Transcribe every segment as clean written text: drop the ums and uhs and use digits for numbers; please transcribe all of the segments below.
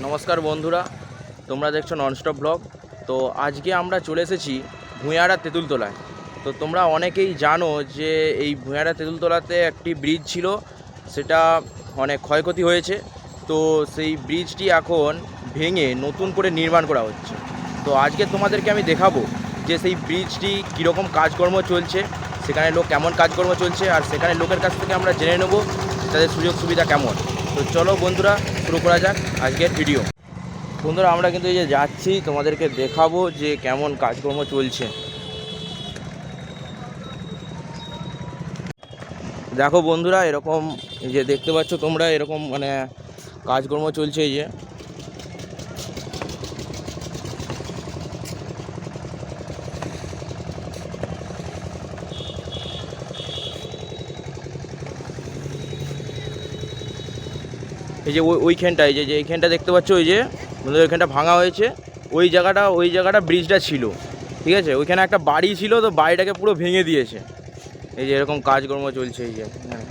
নমস্কার বন্ধুরা, তোমরা দেখছো ননস্টপ ব্লগ। তো আজকে আমরা চলে এসেছি ভূঁইয়াড়া তেঁতুলতলায়। তো তোমরা অনেকেই জানো যে এই ভূঁইয়াড়া তেঁতুলতলাতে একটি ব্রিজ ছিল, সেটা অনেক ক্ষয়ক্ষতি হয়েছে। তো সেই ব্রিজটি এখন ভেঙে নতুন করে নির্মাণ করা হচ্ছে। তো আজকে তোমাদেরকে আমি দেখাবো যে সেই ব্রিজটি কীরকম কাজকর্ম চলছে, সেখানে লোক কেমন কাজকর্ম চলছে, আর সেখানে লোকের কাছ থেকে আমরা জেনে নেব তাদের সুযোগ সুবিধা কেমন। তো চলো বন্ধুরা, শুরু করা যাক আজকের ভিডিও। বন্ধুরা, আমরা কিন্তু এই যে যাচ্ছি, তোমাদেরকে দেখাবো যে কেমন কাজকর্ম চলছে। দেখো বন্ধুরা, এরকম এই যে দেখতে পাচ্ছ তোমরা, এরকম মানে কাজকর্ম চলছে। এই যে ওইখানটায় যে এইখানটা দেখতে পাচ্ছ, ওই যে বন্ধুরা ওইখানটা ভাঙা হয়েছে। ওই জায়গাটা ব্রিজটা ছিল, ঠিক আছে। ওইখানে একটা বাড়ি ছিল, তো বাড়িটাকে পুরো ভেঙে দিয়েছে। এই যে এরকম কাজকর্ম চলছে। এই যে হ্যাঁ,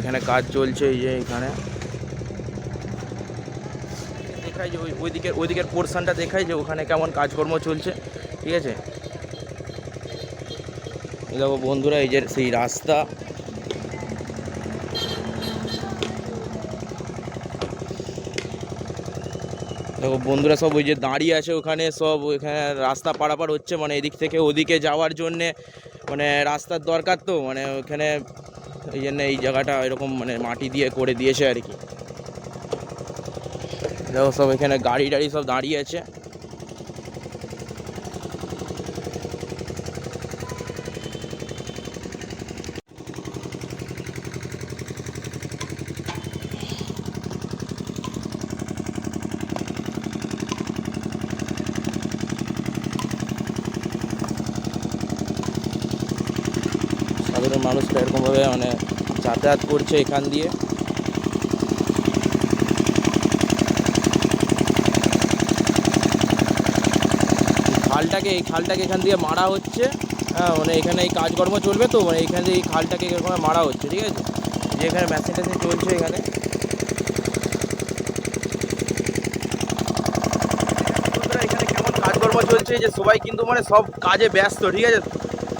এখানে কাজ চলছে। এই যে এখানে দেখায় যে ওইদিকের পোর্শনটা দেখায় যে ওখানে কেমন কাজকর্ম চলছে, ঠিক আছে। দেখো বন্ধুরা, এই যে সেই রাস্তা, দেখো বন্ধুরা সব ওই যে দাঁড়িয়ে আছে ওখানে, সব ওইখানে রাস্তা পারাপার হচ্ছে, মানে এদিক থেকে ওদিকে যাওয়ার জন্যে মানে রাস্তার দরকার। তো মানে ওখানে এই জন্য এই জায়গাটা এরকম মানে মাটি দিয়ে করে দিয়েছে আর কি। দেখো সব এখানে গাড়ি টাড়ি সব দাঁড়িয়ে আছে। সাধারণ মানুষরা এরকমভাবে মানে যাতায়াত করছে এখান দিয়ে। এই খালটাকে এখান দিয়ে মারা হচ্ছে। হ্যাঁ, মানে এখানে এই কাজকর্ম চলবে, তো মানে এখান দিয়ে এই খালটাকে এরকম মারা হচ্ছে, ঠিক আছে। যে এখানে মেশিন টেশিন চলছে এখানে। এখানে কেমন কাজকর্ম চলছে, যে সবাই কিন্তু মানে সব কাজে ব্যস্ত, ঠিক আছে।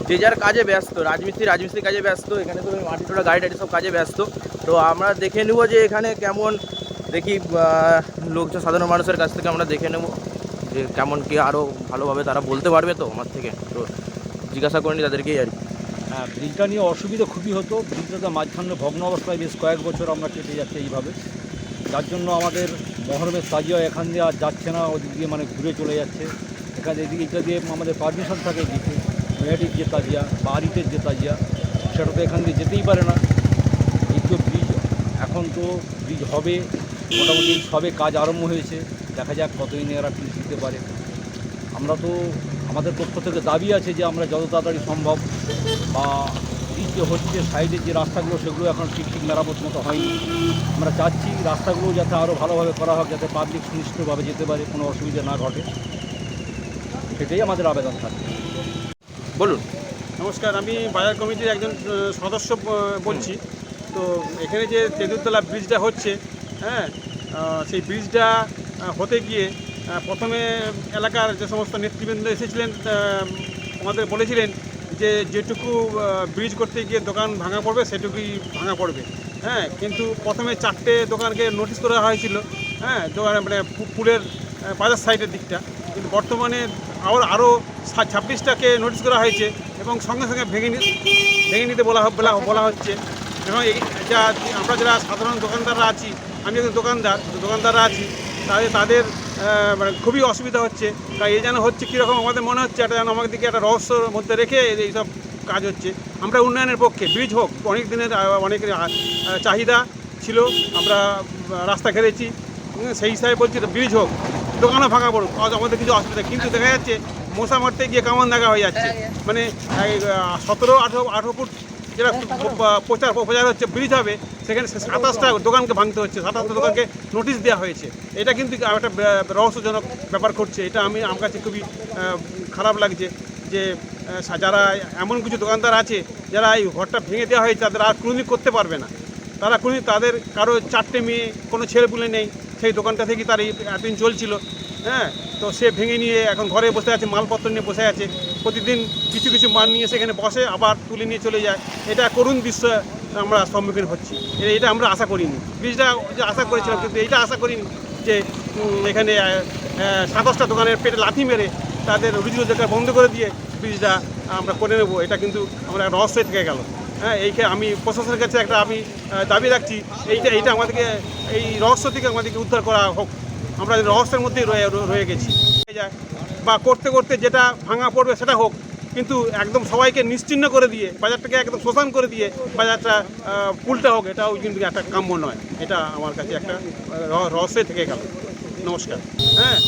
যে যার কাজে ব্যস্ত, রাজমিস্ত্রি কাজে ব্যস্ত, এখানে তো মাটি টোটা গাড়ি টাড়ি সব কাজে ব্যস্ত। তো আমরা দেখে নেবো যে এখানে কেমন, দেখি লোকজন সাধারণ মানুষের কাছ থেকে আমরা দেখে নেবো যে কেমন কি আরও ভালোভাবে তারা বলতে পারবে তো আমার থেকে। তো জিজ্ঞাসা করিনি তাদেরকেই আর কি। হ্যাঁ, ব্রিজটা নিয়ে অসুবিধা খুবই হতো। ব্রিজটা মাঝখানে ভগ্ন অবস্থায় বেশ কয়েক বছর আমরা কেটে যাচ্ছে এইভাবে, যার জন্য আমাদের মহরমের সাজিয়া এখান দিয়ে আর যাচ্ছে না, ওদিক দিয়ে মানে ঘুরে চলে যাচ্ছে। এখানে এদিকে এটা দিয়ে আমাদের পারমিশন থাকে দিতে, মেয়াটির যে তাজিয়া বা আরিতের যে তাজিয়া, সেটা তো এখান দিয়ে যেতেই পারে না। এই তো ব্রিজ, এখন তো ব্রিজ হবে, মোটামুটি সবে কাজ আরম্ভ হয়েছে, দেখা যাক কতদিনে এরা ব্রিজ দিতে পারে। আমরা তো আমাদের পক্ষ থেকে দাবি আছে যে আমরা যত তাড়াতাড়ি সম্ভব, বা ব্রিজ যে হচ্ছে সাইডের যে রাস্তাগুলো সেগুলো এখন ঠিক মেরামত মতো হয়নি। আমরা চাচ্ছি রাস্তাগুলো যাতে আরও ভালোভাবে করা হোক, যাতে পাবলিক সুনিশ্চিতভাবে যেতে পারে, কোনো অসুবিধা না ঘটে, সেটাই আমাদের আবেদন থাকবে। বলুন। নমস্কার, আমি বাজার কমিটির একজন সদস্য বলছি। তো এখানে যে তেঁতুলতলা ব্রিজটা হচ্ছে, হ্যাঁ, সেই ব্রিজটা হতে গিয়ে প্রথমে এলাকার যে সমস্ত নেতৃবৃন্দ এসেছিলেন আমাদের বলেছিলেন যে যেটুকু ব্রিজ করতে গিয়ে দোকান ভাঙা পড়বে সেটুকুই ভাঙা পড়বে। হ্যাঁ, কিন্তু প্রথমে 4টে দোকানকে নোটিশ করা হয়েছিল, হ্যাঁ, দোকান মানে পুলের বাজার সাইডের দিকটা। কিন্তু বর্তমানে আরও 26টাকে নোটিশ করা হয়েছে এবং সঙ্গে সঙ্গে ভেঙে নিতে বলা হচ্ছে। এবং যা আমরা যারা সাধারণ দোকানদাররা আছি, আমি একজন দোকানদাররা আছি, তাদের মানে খুবই অসুবিধা হচ্ছে। তাই এই যেন হচ্ছে কীরকম আমাদের মনে হচ্ছে, এটা যেন আমাদের দিকে একটা রহস্যর মধ্যে রেখে এইসব কাজ হচ্ছে। আমরা উন্নয়নের পক্ষে, ব্রিজ হোক, অনেক দিনের অনেক চাহিদা ছিল, আমরা রাস্তা ঘেরেছি, সেই হিসাবে বলছি ব্রিজ হোক, দোকানও ভাঙা পড়ুক, আমাদের কিছু অসুবিধা। কিন্তু দেখা যাচ্ছে মশা মারতে গিয়ে কামান দেখা হয়ে যাচ্ছে। মানে 17-18 ফুট যেটা প্রচার হচ্ছে ব্রিজ হবে, সেখানে 27টা দোকানকে ভাঙতে হচ্ছে, 27টা দোকানকে নোটিশ দেওয়া হয়েছে। এটা কিন্তু একটা রহস্যজনক ব্যাপার ঘটছে। এটা আমার কাছে খুবই খারাপ লাগছে যে যারা এমন কিছু দোকানদার আছে যারা এই ঘরটা ভেঙে দেওয়া হয়েছে তাদের আর কোনোদিন করতে পারবে না। তারা কোনোদিন তাদের কারো 4টে মেয়ে, কোনো ছেলেপুলে নেই, সেই দোকানটা থেকেই তার এই এতদিন চলছিল। হ্যাঁ, তো সে ভেঙে নিয়ে এখন ঘরে বসে আছে, মালপত্র নিয়ে বসে আছে, প্রতিদিন কিছু কিছু মাল নিয়ে সেখানে বসে আবার তুলে নিয়ে চলে যায়। এটা করুণ দৃশ্য আমরা সম্মুখীন হচ্ছি। এটা আমরা আশা করিনি, ব্রিজটা যে আশা করেছিলাম, কিন্তু এইটা আশা করিনি যে এখানে 27টা দোকানের পেটে লাথি মেরে তাদের রুজি রোজগার বন্ধ করে দিয়ে ব্রিজটা আমরা করে নেবো, এটা কিন্তু আমরা রহস্যই থেকে গেল। হ্যাঁ, আমি প্রশাসনের কাছে একটা দাবি রাখছি, এইটা আমাদেরকে এই রহস্য থেকে আমাদেরকে উদ্ধার করা হোক। আমরা রহস্যের মধ্যেই রয়ে গেছি। বা করতে করতে যেটা ভাঙা পড়বে সেটা হোক, কিন্তু একদম সবাইকে নিশ্চিহ্ন করে দিয়ে, বাজারটাকে একদম শ্মশান করে দিয়ে বাজারটা পুলটা হোক, এটাও কিন্তু একটা কাম্য নয়। এটা আমার কাছে একটা রহস্যই থেকে গেল। নমস্কার। হ্যাঁ,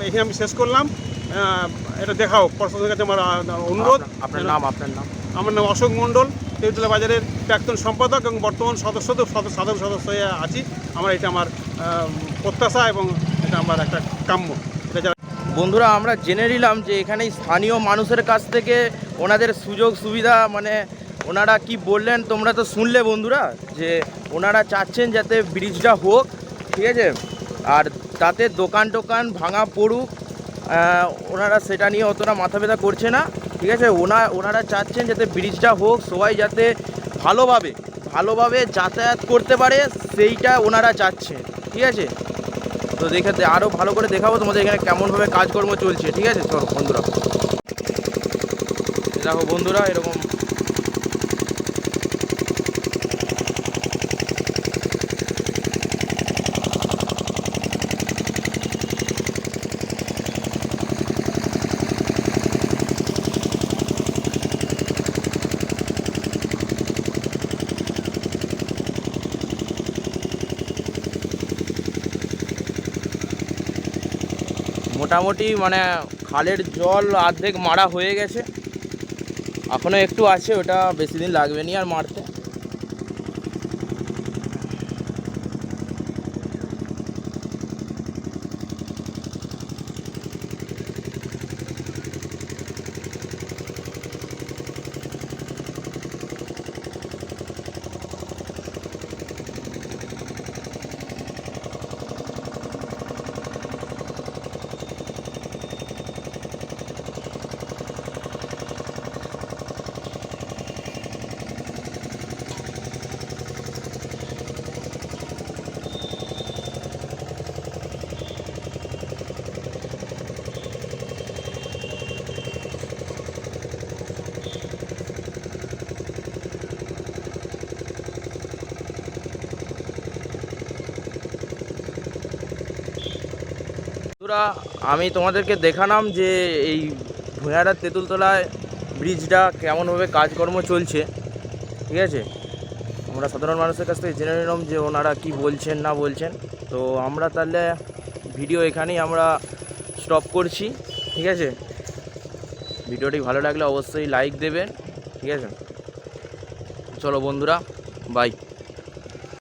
এখানে আমি শেষ করলাম। এটা দেখা হোক, প্রশাসনের কাছে আমার অনুরোধ। আপনার নাম? আমার নাম অশোক মণ্ডল, তেঁতুলিয়া বাজারের প্রাক্তন সম্পাদক এবং বর্তমান সাধারণ সদস্য হয়ে আছি। এটা আমার প্রত্যাশা এবং এটা আমার একটা কাম্য। বন্ধুরা, আমরা জেনে নিলাম যে এখানে স্থানীয় মানুষের কাছ থেকে ওনাদের সুযোগ সুবিধা, মানে ওনারা কি বললেন তোমরা তো শুনলে বন্ধুরা, যে ওনারা চাচ্ছেন যাতে ব্রিজটা হোক, ঠিক আছে, আর তাতে দোকান টোকান ভাঙা পড়ুক, ওনারা সেটা নিয়ে অতটা মাথা ব্যথা করছে না, ঠিক আছে। ওনারা চাচ্ছেন যাতে ব্রিজটা হোক, সবাই যাতে ভালোভাবে যাতায়াত করতে পারে, সেইটা ওনারা চাচ্ছেন, ঠিক আছে। তো আরও ভালো করে দেখাবো তোমাদের এখানে কেমনভাবে কাজকর্ম চলছে, ঠিক আছে। চলো বন্ধুরা, দেখো বন্ধুরা, এরকম মোটামুটি মানে খালের জল অর্ধেক মারা হয়ে গেছে, এখনও একটু আছে, ওটা বেশি দিন লাগবে না আর মারতে। আমি তোমাদেরকে দেখালাম যে এই ভূঁইয়ারা তেঁতুলতলায় ব্রিজটা কেমনভাবে কাজকর্ম চলছে, ঠিক আছে। আমরা সাধারণ মানুষের কাছ থেকে জেনে নিলাম যে ওনারা কি বলছেন না বলছেন। তো আমরা তাহলে ভিডিও এখানেই আমরা স্টপ করছি, ঠিক আছে। ভিডিওটি ভালো লাগলে অবশ্যই লাইক দেবেন, ঠিক আছে। চলো বন্ধুরা, বাই।